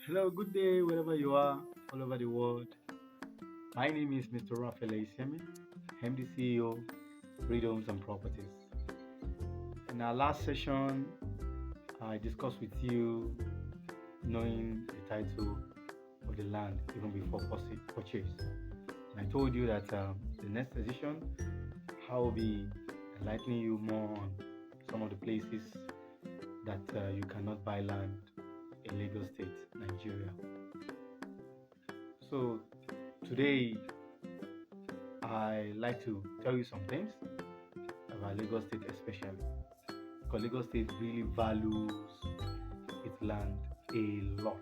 Hello, good day, wherever you are, all over the world. My name is Mr. Raphael Isemi. I'm the CEO, Freedoms and Properties. In our last session, I discussed with you knowing the title of the land even before purchase. And I told you that the next edition, I will be enlightening you more on some of the places that you cannot buy land in Lagos State, Nigeria. So today I like to tell you some things about Lagos State, especially because Lagos State really values its land a lot.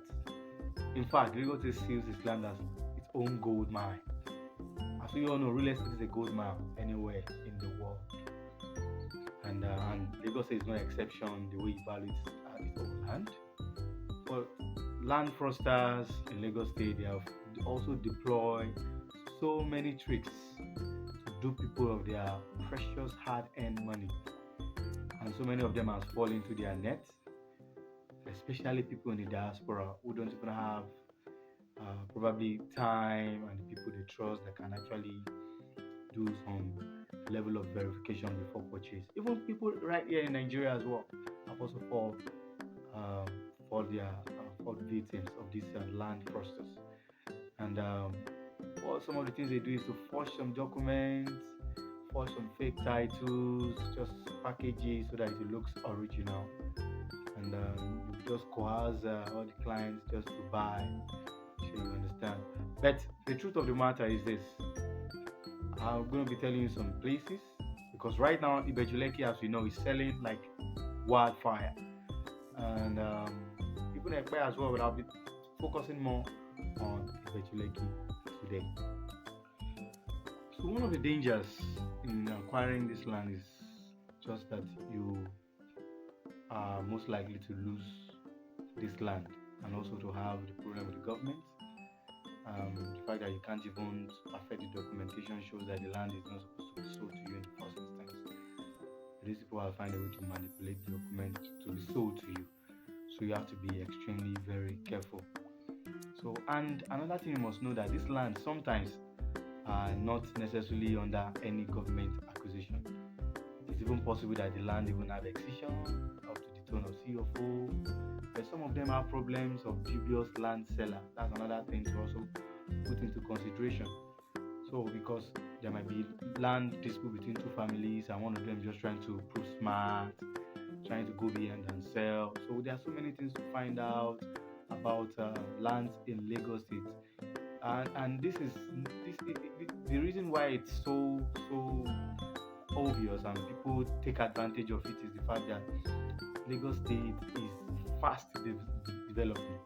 In fact, Lagos State sees its land as its own gold mine. As we all know, real estate is a gold mine anywhere in the world, and Lagos State is no exception. The way it values its own land, but land fraudsters in Lagos State, they have also deployed so many tricks to dupe people of their precious hard-earned money, and so many of them have fallen into their net, especially people in the diaspora who don't even have probably time and the people they trust that can actually do some level of verification before purchase. Even people right here in Nigeria as well have also um, fall victims of these land fraudsters. And well, some of the things they do is to forge some documents, forge some fake titles, just package it so that it looks original. And you just coerce all the clients just to buy. So you understand. But the truth of the matter is this: I'm going to be telling you some places because right now Ibeju Lekki, as we know, is selling like wildfire, and even Ekpe as well. But I'll be focusing more on Ibeju Lekki today. So one of the dangers in acquiring this land is just that you are most likely to lose this land and also to have the problem with the government. The fact that you can't even perfect the documentation shows that the land is not supposed to be sold to you in the first instance. These people will find a way to manipulate the document to be sold to you. So you have to be extremely very careful. So, and another thing you must know that this land sometimes are not necessarily under any government acquisition. It's even possible that the land even have excision up to the tone of CFO. But some of them have problems of dubious land seller. That's another thing to also put into consideration. So because there might be land dispute between two families and one of them just trying to prove smart, trying to go beyond and sell. So there are so many things to find out about lands in Lagos State, and the reason why it's so obvious and people take advantage of it is the fact that Lagos State is fast developing.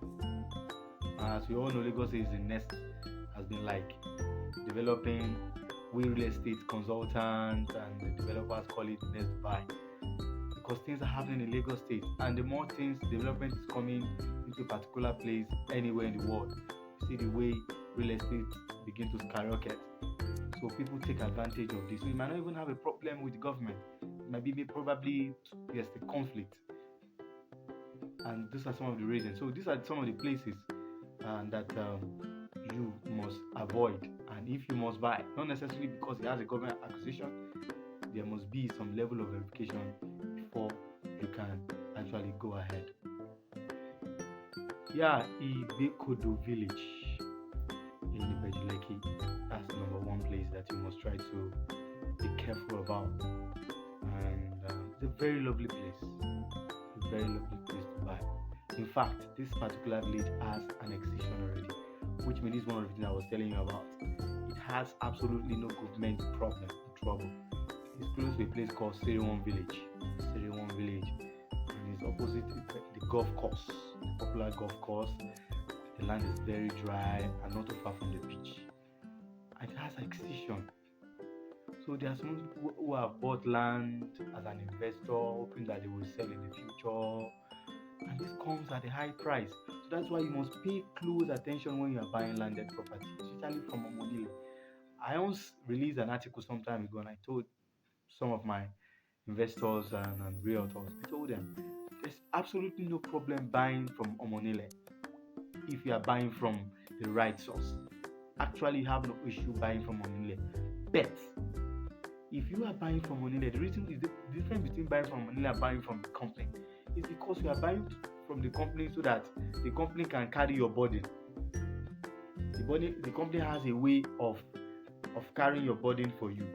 As we all know, Lagos State is the next has been like developing. We real estate consultants and the developers call it next Dubai because things are happening in Lagos State, and the more things development is coming into a particular place anywhere in the world, you see the way real estate begin to skyrocket. So people take advantage of this. So you might not even have a problem with the government. It might be probably yes the conflict, and these are some of the reasons. So these are some of the places that you must avoid, and if you must buy, not necessarily because it has a government acquisition, there must be some level of verification before you can actually go ahead. Yeah, Ibekodo village in Ibeju Lekki, that's the number one place that you must try to be careful about. And it's a very lovely place, a very lovely place to buy. In fact, this particular village has an excision already, which means one of the things I was telling you about. It has absolutely no government problem, trouble. It's close to a place called Siriwan Village. Siriwan Village, and it's opposite the golf course, the popular golf course. The land is very dry and not too far from the beach. And it has excision. So there are some people who have bought land as an investor, hoping that they will sell in the future. And this comes at a high price. So that's why you must pay close attention when you are buying landed property, especially from Omonile. I once released an article some time ago and I told some of my investors and realtors, I told them there's absolutely no problem buying from Omonile. if you are buying from the right source. Actually, you have no issue buying from Onile. But if you are buying from Onile, the reason is the difference between buying from Onile and buying from the company is because you are buying from the company so that the company can carry your burden. The company has a way of carrying your burden for you.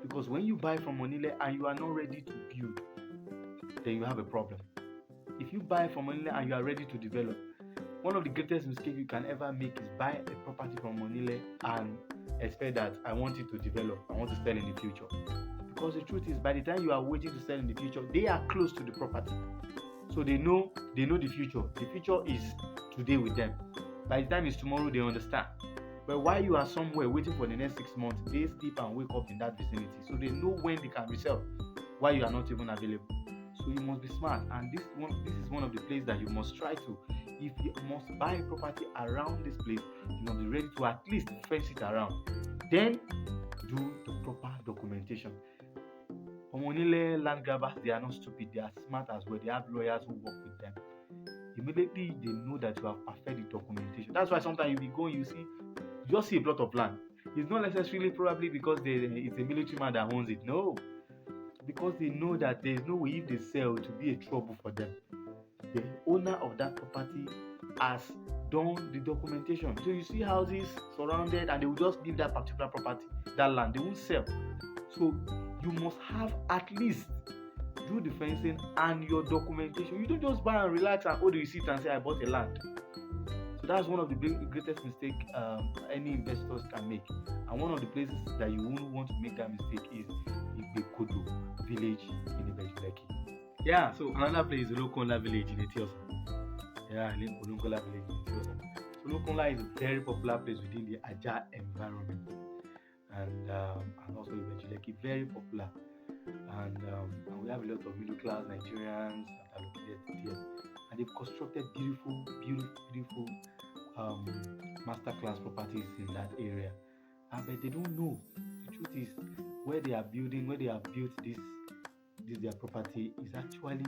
Because when you buy from Onile and you are not ready to build, then you have a problem. If you buy from Onile and you are ready to develop, one of the greatest mistakes you can ever make is buy a property from Onile and expect that I want it to develop, I want to sell in the future. Because the truth is, by the time you are waiting to sell in the future, they are close to the property. So they know the future. The future is today with them. By the time it's tomorrow, they understand. But while you are somewhere waiting for the next 6 months, they sleep and wake up in that vicinity. So they know when they can resell while you are not even available. So you must be smart. And this is one of the places that you must try to. If you must buy a property around this place, you must be ready to at least fence it around. Then do the proper documentation. Omonile land grabbers, they are not stupid. They are smart as well. They have lawyers who work with them. Immediately they know that you have perfected the documentation. That's why sometimes you be going, you just see a plot of land. It's not necessarily probably because it's a military man that owns it. No, because they know that there is no way if they sell to be a trouble for them. The owner of that property has done the documentation. So you see houses surrounded and they will just give that particular property, that land. They won't sell. So you must have at least do the fencing and your documentation. You don't just buy and relax and hold the receipt and say I bought a land. So that's one of the greatest mistakes any investors can make. And one of the places that you won't want to make that mistake is Ibeju village in Ibeju Lekki. Yeah, so another place is Olokunla village in Etiosa. Yeah, Olokunla village in Etiosa. So Olokunla is a very popular place within the Aja environment. And also Ibeju Lekki, very popular. And we have a lot of middle class Nigerians that are located here. And they've constructed beautiful masterclass properties in that area. But they don't know. The truth is, where they have built this their property is actually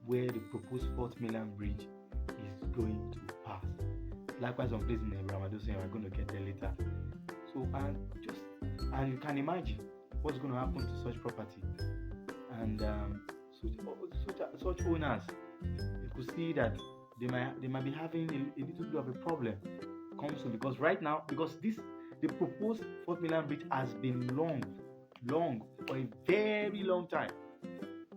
where the proposed fourth mainland bridge is going to pass. Likewise, some place in the Ramadan saying we're going to get there later. So and you can imagine what's going to happen to such property. And such owners, you could see that they might be having a little bit of a problem comes to, because right now, because the proposed fourth mainland bridge has been long for a very long time.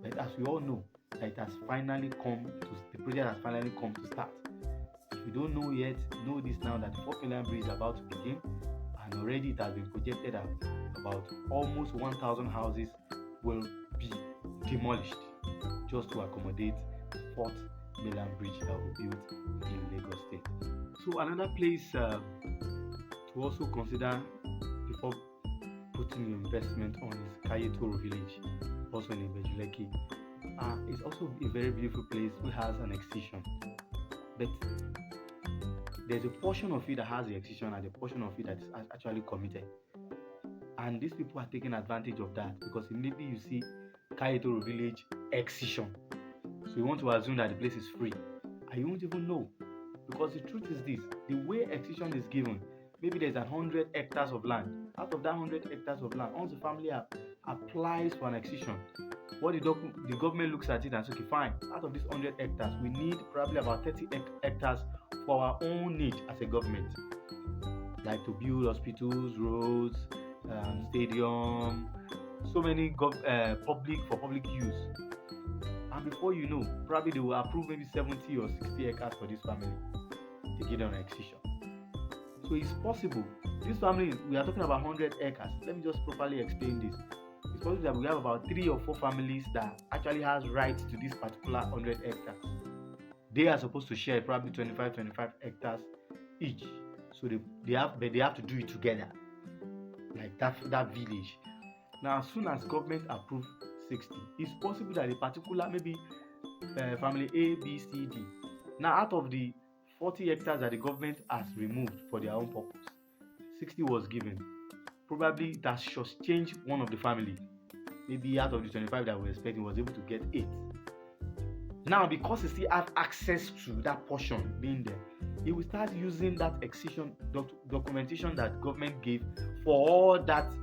But as we all know, that the project has finally come to start. If you don't know yet, know this now, that the fourth mainland bridge is about to begin, and already it has been projected that about almost 1,000 houses will be demolished just to accommodate the fourth mainland bridge that will be built in Lagos State. So another place to also consider before putting your investment on is Kayetoro village, also in Ibeju Lekki. It's also a very beautiful place which has an excision, but there's a portion of it that has the excision and a portion of it that is actually committed. And these people are taking advantage of that, because immediately you see Kayetoro village excision, so you want to assume that the place is free, and you won't even know, because the truth is this: the way excision is given, maybe there's 100 hectares of land. Out of that 100 hectares of land, once the family applies for an excision, what the government looks at it and says, okay, fine, out of these 100 hectares, we need probably about 30 hectares for our own need as a government, like to build hospitals, roads, stadium, so many public use. And before you know, probably they will approve maybe 70 or 60 acres for this family to get on an excision. So it's possible. This family, we are talking about 100 acres. Let me just properly explain this. It's possible that we have about 3 or 4 families that actually has rights to this particular 100 hectares. They are supposed to share probably 25 hectares each. So they have to do it together, like that village. Now, as soon as government approve 60, it's possible that a particular maybe family A, B, C, D. Now, out of the 40 hectares that the government has removed for their own purpose, 60 was given. Probably that just changed one of the family. Maybe out of the 25 that we were expecting, was able to get 8. Now, because he still have access to that portion being there, he will start using that excision documentation that government gave for that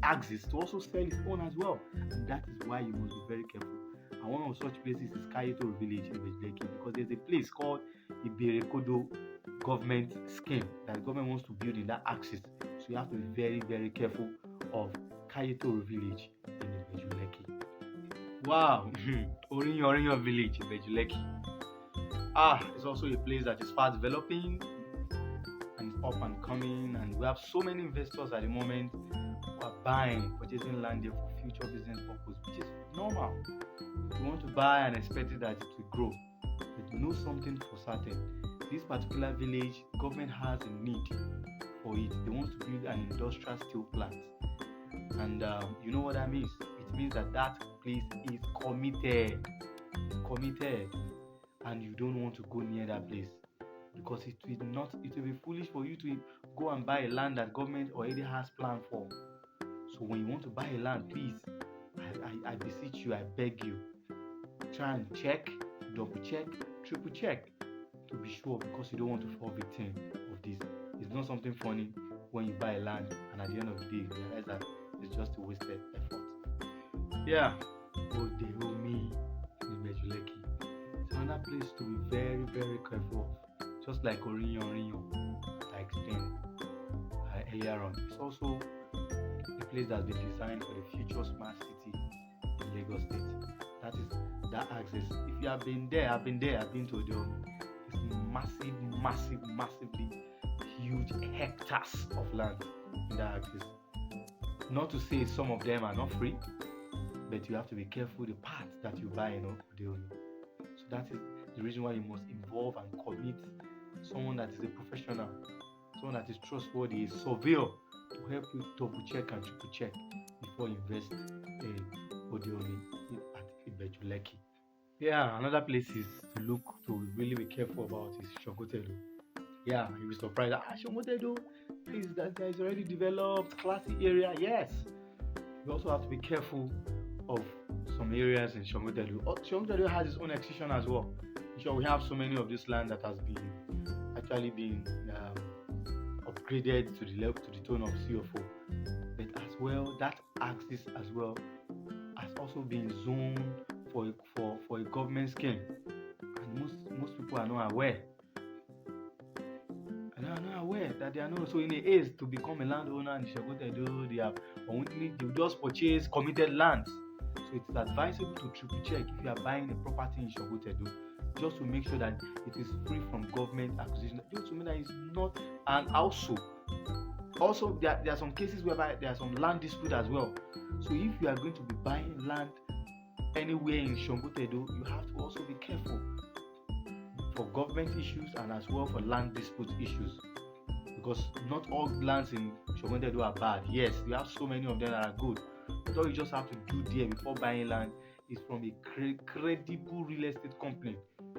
axis to also sell his own as well. And that is why you must be very careful. And one of such places is Kayetoro village in Ibeju Lekki, because there's a place called Ibeju government scheme that the government wants to build in that axis. So you have to be very, very careful of Kayetoro village in Ibeju Lekki. Wow, Oriyo village in Ibeju Lekki. It's also a place that is fast developing and it's up and coming, and we have so many investors at the moment who are purchasing land there for future business purpose, which is normal. You want to buy and expect that it will grow, but know something for certain. This particular village, government has a need for it. They want to build an industrial steel plant, and you know what that means? It means that place is committed, and you don't want to go near that place, because it will be foolish for you to go and buy a land that government already has plan for. So when you want to buy a land, please, I beseech you, I beg you, try and check, double check, triple check to be sure, because you don't want to fall victim of this. It's not something funny when you buy a land and at the end of the day you realize that it's just a wasted effort. Yeah, me in Ibeju Lekki. It's another place to be very, very careful of. Just like Oriyo, I explained earlier on. It's also a place that's been designed for the future smart city in Lagos State. That is that axis. If you have been there, I've been to Odeomi. It's massively huge hectares of land in that axis. Not to say some of them are not free, but you have to be careful the parts that you buy in Odeomi. So that is the reason why you must involve and commit someone that is a professional, someone that is trustworthy, a surveyor, to help you double check and triple check before you invest in Odeomi at Ibeju Lekki. Yeah, another place is to really be careful about is SANGOTEDO. Yeah, you'll be surprised. SANGOTEDO that is already developed, classy area. Yes. You also have to be careful of some areas in SANGOTEDO. SANGOTEDO has its own excision as well. Sure, we have so many of this land that has been upgraded to the tone of CFO, but as well that axis as well has also been zoned for a government scheme, and most people are not aware. And are not aware that they are not. So in the age to become a landowner in SANGOTEDO, they just purchase committed lands. So it's advisable to triple check if you are buying a property in SANGOTEDO, just to make sure that it is free from government acquisition, just to make that it's not. And also there are some cases whereby there are some land dispute as well. So if you are going to be buying land anywhere in SANGOTEDO, you have to also be careful for government issues and as well for land dispute issues, because not all lands in SANGOTEDO are bad. Yes, you have so many of them that are good, but all you just have to do there before buying land is from a credible real estate company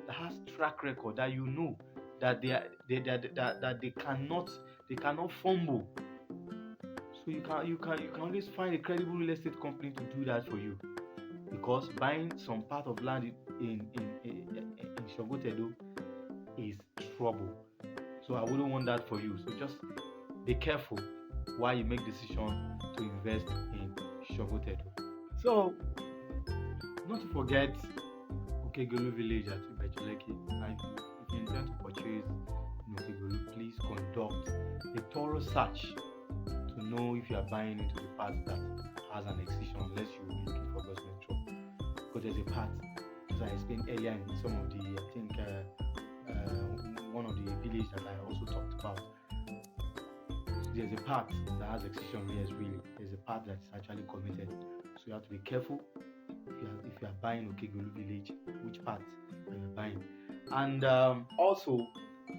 that has track record, that you know that they cannot fumble. So you can always find a credible real estate company to do that for you, because buying some part of land in SANGOTEDO is trouble. So I wouldn't want that for you. So just be careful while you make decision to invest in SANGOTEDO. So not to forget Okegolu village at Ibeju Lekki. If you intend to purchase in Okegolu, please conduct a thorough search to know if you are buying into the part that has an excision, unless you will be looking for government trouble. Because there's a part, as I explained earlier in some of the, one of the villages that I also talked about. There's a part that has excision, yes, really. There's a part that is actually committed. So you have to be careful if you are buying Okegolu village, which part are you buying. And also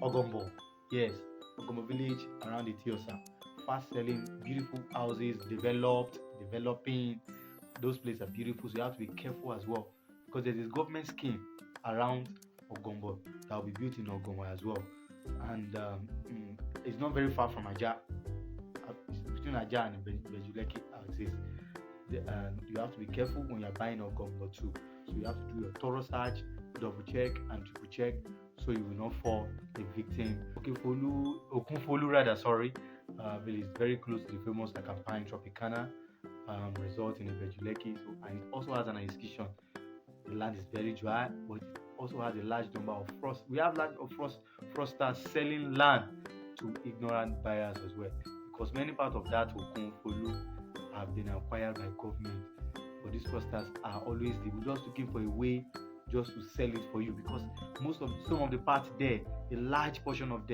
Ogombo. Yes, Ogombo village around the Tiosa. Fast selling, beautiful houses, developing. Those places are beautiful, so you have to be careful as well, because there's this government scheme around Ogombo that will be built in Ogombo as well. And it's not very far from Aja. It's between Aja and Ibeju Lekki axis. You have to be careful when you're buying Ogombo too. So you have to do your thorough search double check and triple check so you will not fall a victim. Okunfolu rather, sorry, is very close to the famous campaign Tropicana resort in Ibeju Lekki. So, and it also has an execution. The land is very dry, but it also has a large number of frost. We have large of fraudsters selling land to ignorant buyers as well, because many parts of that Okunfolu have been acquired by government. But these fraudsters are always just looking for a way just to sell it for you, because some of the parts there, a large portion of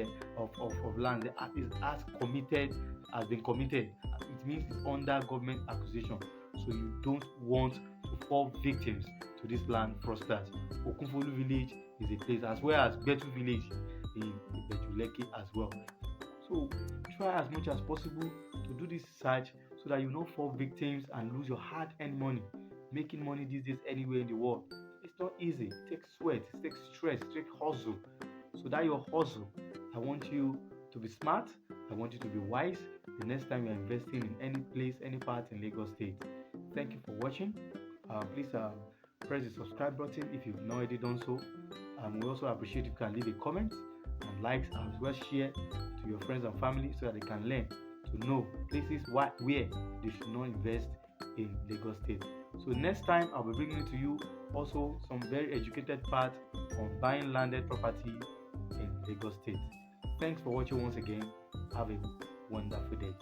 land has been committed. It means it's under government acquisition. So you don't want to fall victims to these land fraudsters. Okunfolu village is a place, as well as Betu village in Ibeju Lekki as well. So try as much as possible to do this research so that you don't fall victims and lose your hard-earned money. Making money these days anywhere in the world, it's not easy. It takes sweat, it takes stress, it takes hustle. So that your hustle, I want you to be smart. I want you to be wise the next time you're investing in any place, any part in Lagos State. Thank you for watching. Please press the subscribe button if you've not already done so. We also appreciate if you can leave a comment and likes, and as well share to your friends and family so that they can learn to know places where they should not invest in Lagos State. So next time I'll be bringing to you also some very educated part on buying landed property in Lagos State. Thanks for watching once again. Have a wonderful day.